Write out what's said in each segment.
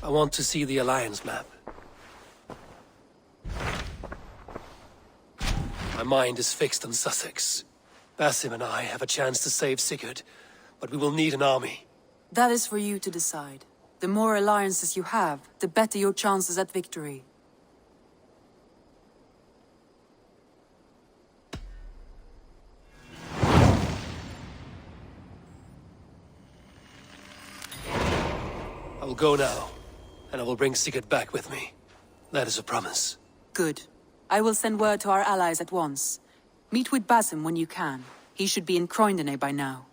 I want to see the Alliance map. My mind is fixed on Sussex. Basim and I have a chance to save Sigurd, but we will need an army. That is for you to decide. The more alliances you have, the better your chances at victory. I will go now, and I will bring Sigurd back with me. That is a promise. Good. I will send word to our allies at once. Meet with Basim when you can. He should be in Croydon by now.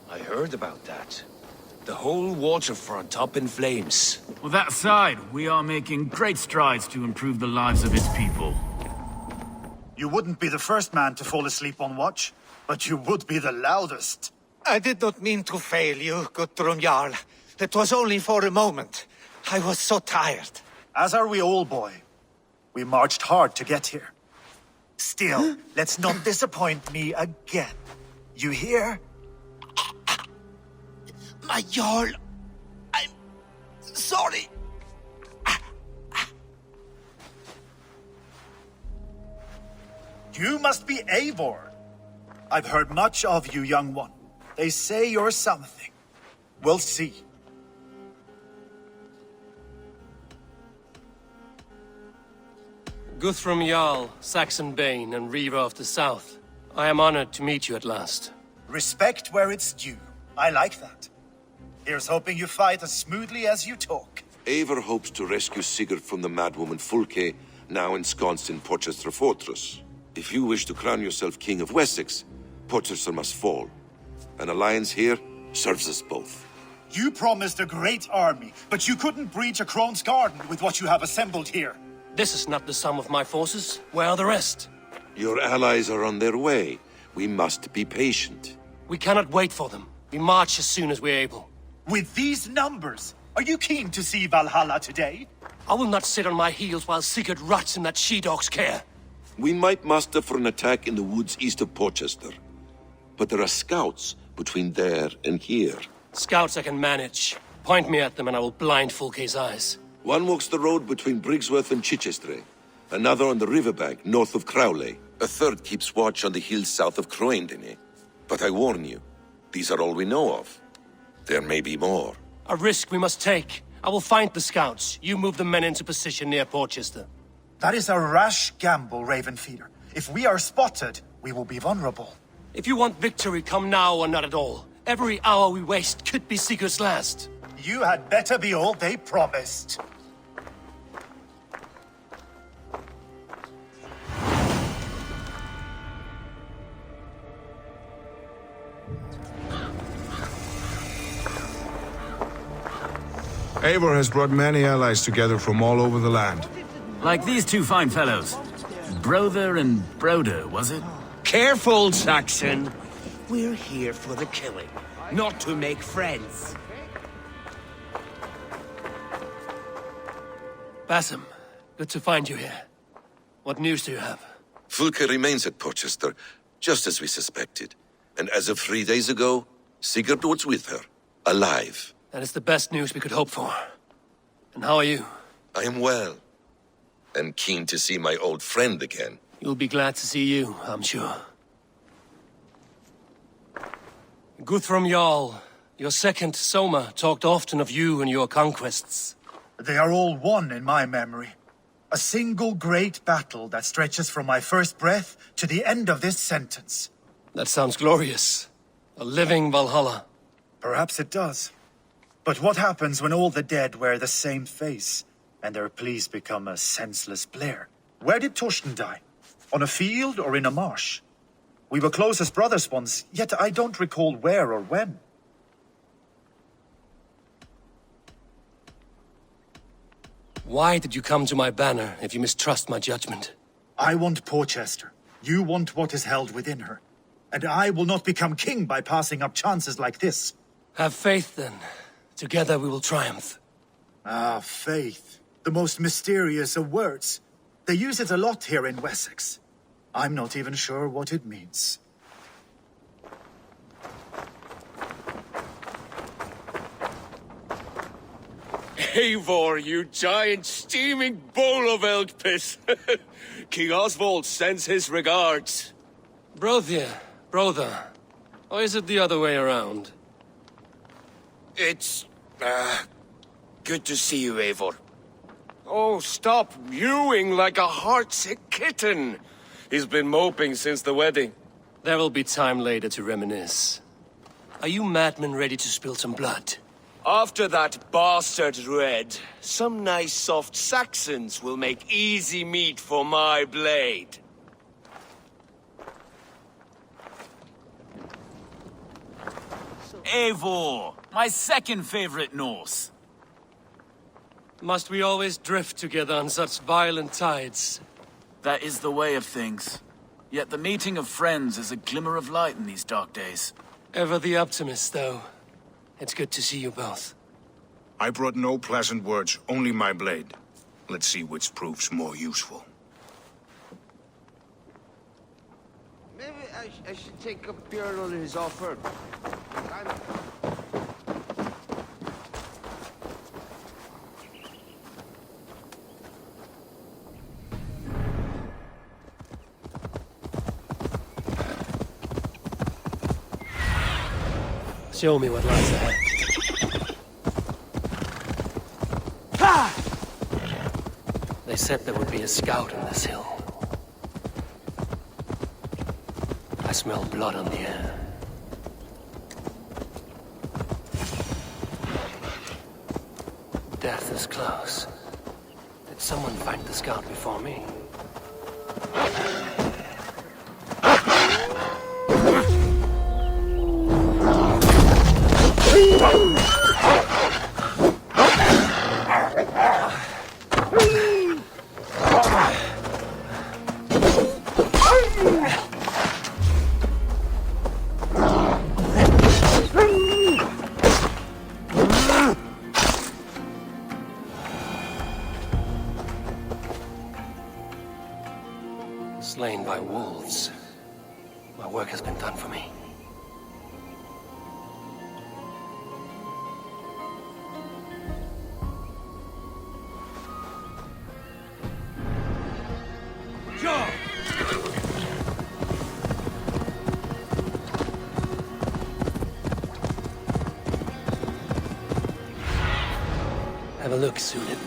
I heard about that. The whole waterfront up in flames. Well, that aside, we are making great strides to improve the lives of its people. You wouldn't be the first man to fall asleep on watch, but you would be the loudest. I did not mean to fail you, Guthrum Jarl. It was only for a moment. I was so tired. As are we all, boy. We marched hard to get here. Still, let's not disappoint me again. You hear? My Jarl, I'm sorry. You must be Eivor. I've heard much of you, young one. They say you're something. We'll see. Guthrum Jarl, Saxon Bane, and Reaver of the South. I am honored to meet you at last. Respect where it's due. I like that. Here's hoping you fight as smoothly as you talk. Eivor hopes to rescue Sigurd from the madwoman Fulke, now ensconced in Portcestre fortress. If you wish to crown yourself King of Wessex, Portcestre must fall. An alliance here serves us both. You promised a great army, but you couldn't breach a Crone's garden with what you have assembled here. This is not the sum of my forces. Where are the rest? Your allies are on their way. We must be patient. We cannot wait for them. We march as soon as we're able. With these numbers, are you keen to see Valhalla today? I will not sit on my heels while Sigurd rots in that she-dog's care. We might muster for an attack in the woods east of Portchester. But there are scouts between there and here. Scouts I can manage. Point me at them and I will blind Fulke's eyes. One walks the road between Briggsworth and Chichester. Another on the riverbank north of Crowley. A third keeps watch on the hills south of Croydon. But I warn you, these are all we know of. There may be more. A risk we must take. I will find the scouts. You move the men into position near Portchester. That is a rash gamble, Ravenfeeder. If we are spotted, we will be vulnerable. If you want victory, come now or not at all. Every hour we waste could be Sigurd's last. You had better be all they promised. Eivor has brought many allies together from all over the land. Like these two fine fellows. Brother and Broder, was it? Careful, Saxon. We're here for the killing, not to make friends. Basim, good to find you here. What news do you have? Fulke remains at Portchester, just as we suspected. And as of 3 days ago, Sigurd was with her, alive. That is the best news we could hope for. And how are you? I am well, and keen to see my old friend again. You'll be glad to see you, I'm sure. Guthrum Jarl, your second Soma talked often of you and your conquests. They are all one in my memory. A single great battle that stretches from my first breath to the end of this sentence. That sounds glorious. A living Valhalla. Perhaps it does. But what happens when all the dead wear the same face, and their pleas become a senseless blare? Where did Torsten die? On a field or in a marsh? We were close as brothers once, yet I don't recall where or when. Why did you come to my banner if you mistrust my judgment? I want Portcestre. You want what is held within her. And I will not become king by passing up chances like this. Have faith, then. Together we will triumph. Ah, faith. The most mysterious of words. They use it a lot here in Wessex. I'm not even sure what it means. Eivor, you giant steaming bowl of elk piss. King Oswald sends his regards. Brother. Or is it the other way around? It's, good to see you, Eivor. Oh, stop mewing like a heartsick kitten. He's been moping since the wedding. There will be time later to reminisce. Are you madmen ready to spill some blood? After that bastard Red, some nice soft Saxons will make easy meat for my blade. Eivor, my second favorite Norse. Must we always drift together on such violent tides? That is the way of things. Yet the meeting of friends is a glimmer of light in these dark days. Ever the optimist, though. It's good to see you both. I brought no pleasant words, only my blade. Let's see which proves more useful. Maybe I should take up Bjorn on his offer. Show me what lies ahead. They said there would be a scout on this hill. I smell blood on the air. Death is close. Did someone find the scout before me? Slain by wolves. My work has been done for me. Have a look, Sunan.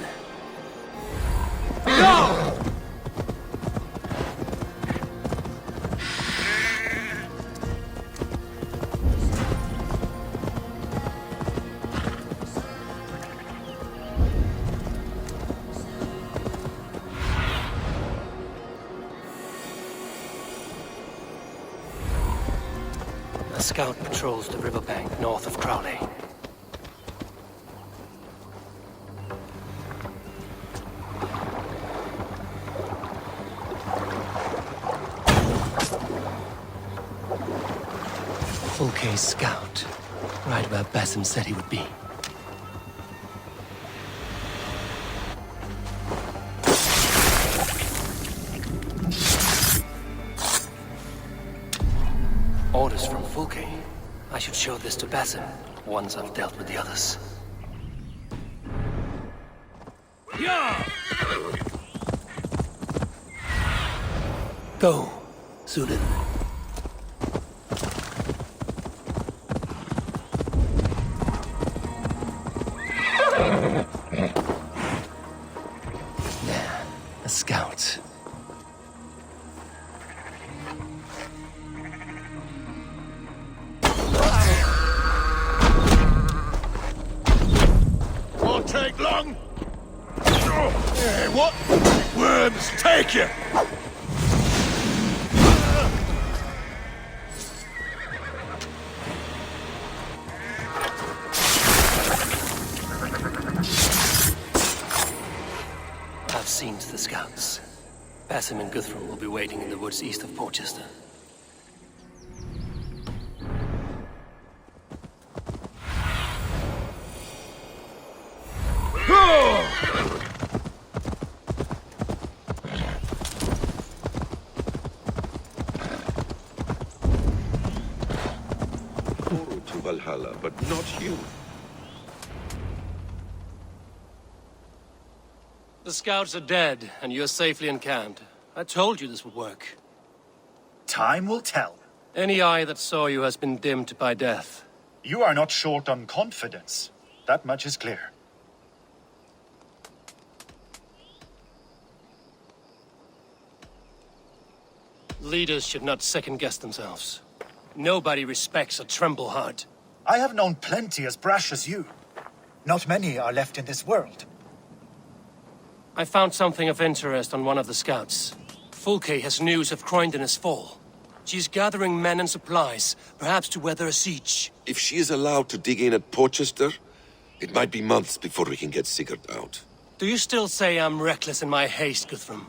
A scout patrols the riverbank north of Crowley. Fulke's scout. Right where Basim said he would be. Orders from Fulke. I should show this to Basim once I've dealt with the others. Go, Sunan. There, a scout. Won't take long. Hey, what? Worms take you! Basim and Guthrum will be waiting in the woods east of Portcestre. To Valhalla, but not you. The scouts are dead, and you're safely encamped. I told you this would work. Time will tell. Any eye that saw you has been dimmed by death. You are not short on confidence. That much is clear. Leaders should not second-guess themselves. Nobody respects a tremble heart. I have known plenty as brash as you. Not many are left in this world. I found something of interest on one of the scouts. Fulke has news of Croydon's fall. She's gathering men and supplies, perhaps to weather a siege. If she is allowed to dig in at Portcestre, it might be months before we can get Sigurd out. Do you still say I'm reckless in my haste, Guthrum?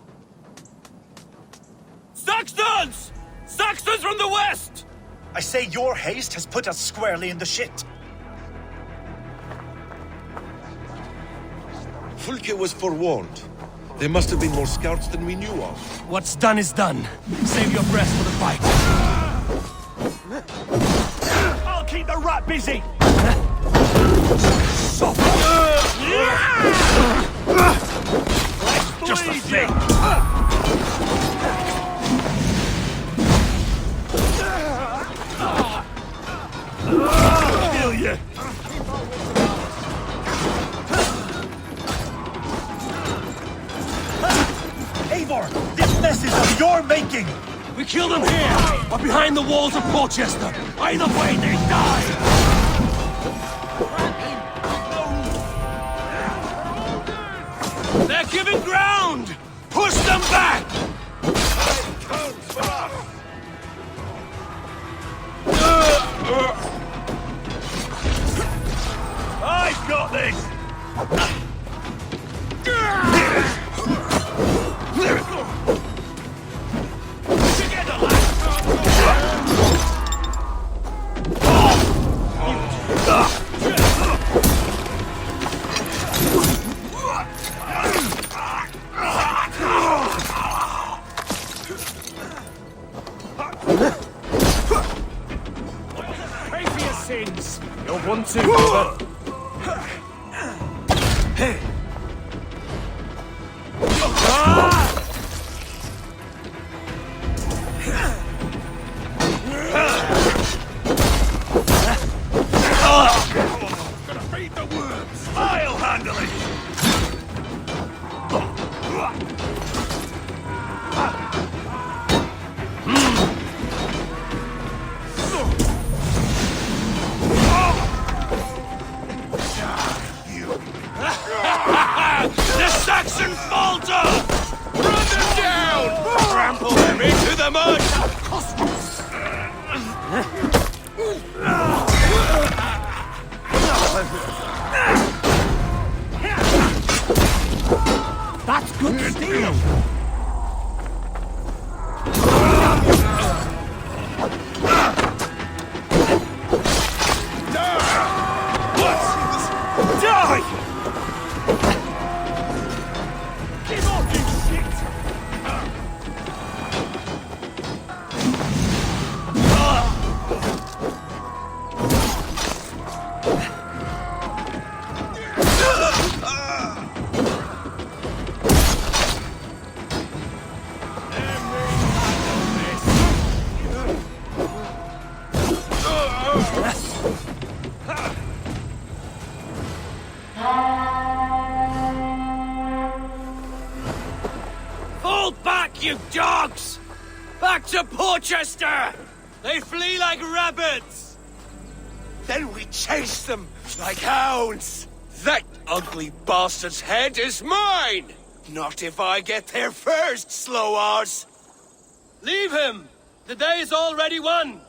Saxons! Saxons from the west! I say your haste has put us squarely in the shit. Fulke was forewarned. There must have been more scouts than we knew of. What's done is done. Save your breath for the fight. I'll keep the rat busy! Just the thing! Kill you! Eivor, this mess is of your making! We kill them here, or behind the walls of Portcestre. Either way, they die! They're giving ground! Push them back! I've got this! Pay for your sins! You'll want to, brother. I'll handle it! The Saxon falter! Run them down! Trample them into the mud! That's good steel! Die! Give off, you shit! Fall back, you dogs! Back to Portcestre! They flee like rabbits! Then we chase them like hounds! That ugly bastard's head is mine! Not if I get there first, slow-arse! Leave him! The day is already won!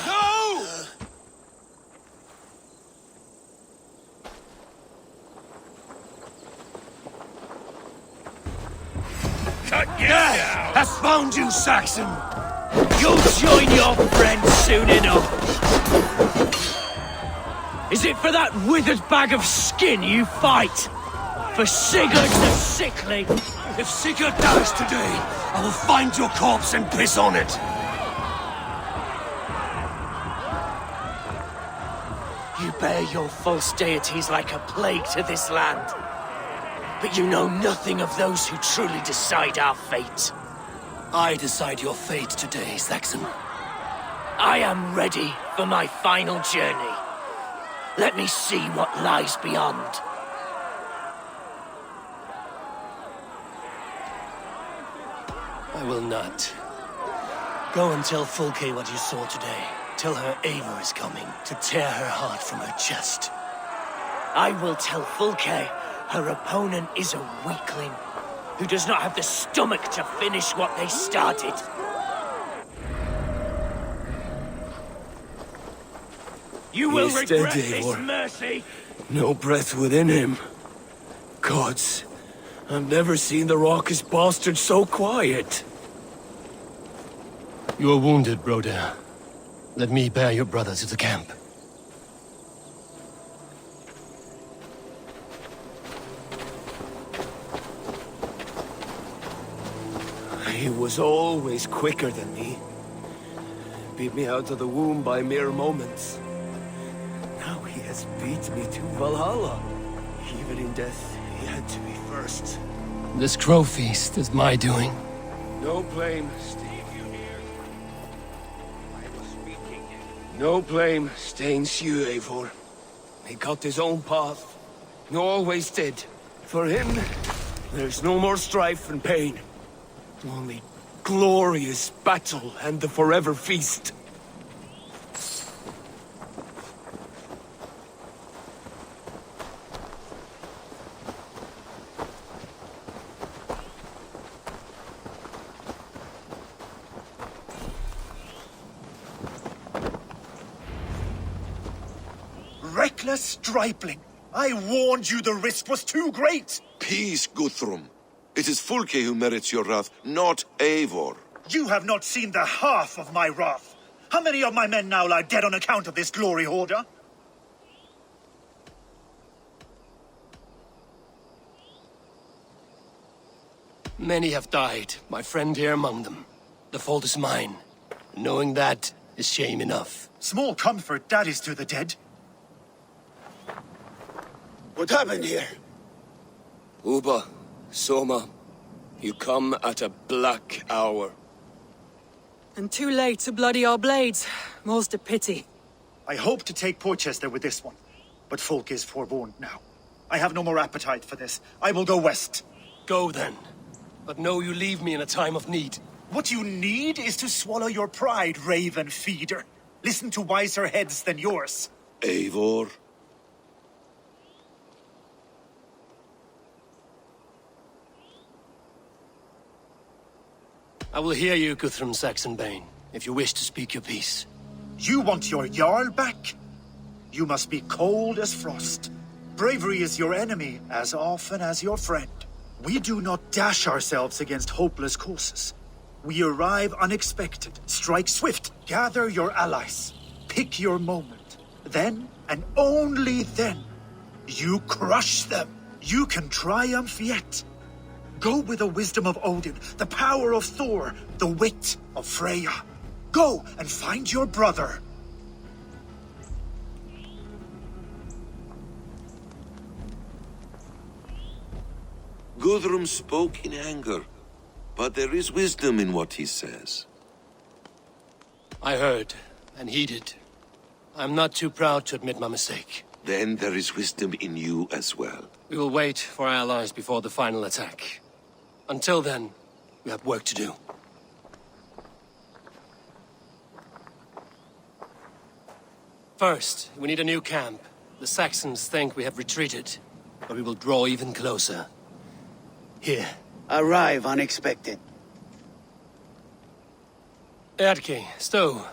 No! has found you, Saxon! You'll join your friends soon enough! Is it for that withered bag of skin you fight? For Sigurd the Sickly? If Sigurd dies today, I will find your corpse and piss on it. You bear your false deities like a plague to this land. But you know nothing of those who truly decide our fate. I decide your fate today, Saxon. I am ready for my final journey. Let me see what lies beyond. I will not. Go and tell Fulke what you saw today. Tell her Eivor is coming to tear her heart from her chest. I will tell Fulke her opponent is a weakling who does not have the stomach to finish what they started. You will regret this, Mercy! No breath within him. Gods, I've never seen the raucous bastard so quiet. You are wounded, Broder. Let me bear your brother to the camp. He was always quicker than me. Beat me out of the womb by mere moments. Now he has beat me to Valhalla. Even in death, he had to be first. This crow feast is my doing. No blame, Steve. No blame stains you, Eivor. He got his own path. He always did. For him, there's no more strife and pain. Only glorious battle and the forever feast. Reckless stripling! I warned you the risk was too great! Peace, Guthrum. It is Fulke who merits your wrath, not Eivor. You have not seen the half of my wrath. How many of my men now lie dead on account of this glory hoarder? Many have died, my friend here among them. The fault is mine. Knowing that is shame enough. Small comfort that is to the dead. What happened here? Uba, Soma, you come at a black hour. And too late to bloody our blades. Most a pity. I hope to take Portcestre with this one, but Folk is forewarned now. I have no more appetite for this. I will go west. Go then. But know you leave me in a time of need. What you need is to swallow your pride, raven feeder. Listen to wiser heads than yours. Eivor? I will hear you, Guthrum Saxonbane, if you wish to speak your piece. You want your Jarl back? You must be cold as frost. Bravery is your enemy as often as your friend. We do not dash ourselves against hopeless causes. We arrive unexpected, strike swift, gather your allies, pick your moment. Then, and only then, you crush them. You can triumph yet. Go with the wisdom of Odin, the power of Thor, the wit of Freya. Go and find your brother. Guthrum spoke in anger, but there is wisdom in what he says. I heard and heeded. I'm not too proud to admit my mistake. Then there is wisdom in you as well. We will wait for our allies before the final attack. Until then, we have work to do. First, we need a new camp. The Saxons think we have retreated, but we will draw even closer. Here. Arrive unexpected. Erki, Stow,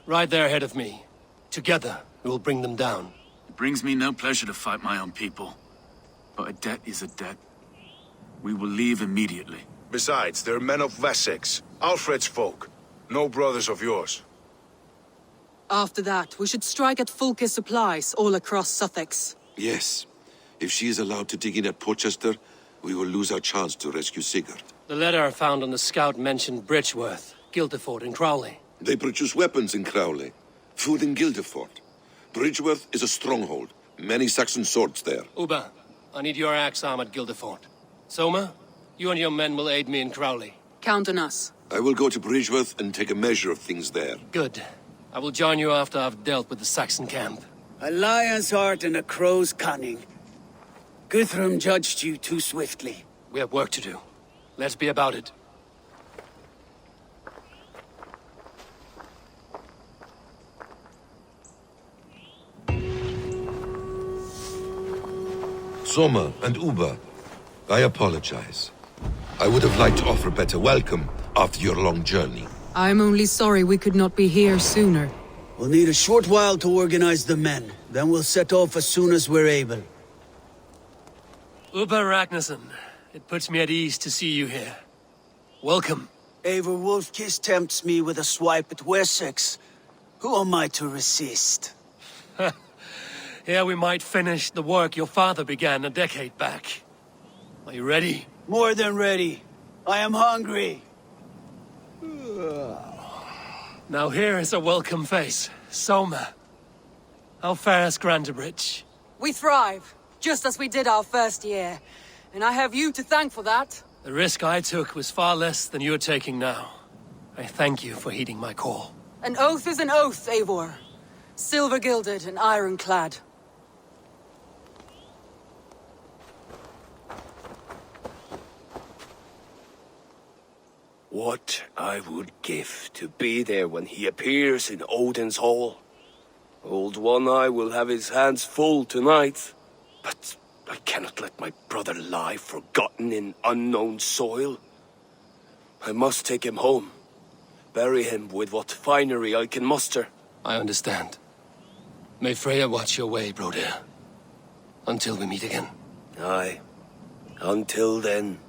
right there ahead of me. Together, we will bring them down. It brings me no pleasure to fight my own people. But a debt is a debt. We will leave immediately. Besides, they're men of Wessex, Alfred's folk. No brothers of yours. After that, we should strike at Fulke supplies all across Sussex. Yes. If she is allowed to dig in at Portcestre, we will lose our chance to rescue Sigurd. The letter I found on the scout mentioned Bridgeworth, Guildeford, and Crowley. They produce weapons in Crowley, food in Guildeford. Bridgeworth is a stronghold. Many Saxon swords there. Uba, I need your axe arm at Guildeford. Soma, you and your men will aid me in Crowley. Count on us. I will go to Bridgeworth and take a measure of things there. Good. I will join you after I've dealt with the Saxon camp. A lion's heart and a crow's cunning. Guthrum judged you too swiftly. We have work to do. Let's be about it. Soma and Uba, I apologize. I would have liked to offer a better welcome after your long journey. I'm only sorry we could not be here sooner. We'll need a short while to organize the men. Then we'll set off as soon as we're able. Uba Ragnarsson, it puts me at ease to see you here. Welcome. Eivor Wolfkiss tempts me with a swipe at Wessex. Who am I to resist? Here we might finish the work your father began a decade back. Are you ready? More than ready. I am hungry. Now here is a welcome face. Soma. How fares Grantebridge? We thrive, just as we did our first year. And I have you to thank for that. The risk I took was far less than you're taking now. I thank you for heeding my call. An oath is an oath, Eivor. Silver-gilded and ironclad. What I would give to be there when he appears in Odin's hall. Old One-Eye will have his hands full tonight. But I cannot let my brother lie forgotten in unknown soil. I must take him home. Bury him with what finery I can muster. I understand. May Freya watch your way, Broder. Until we meet again. Aye. Until then.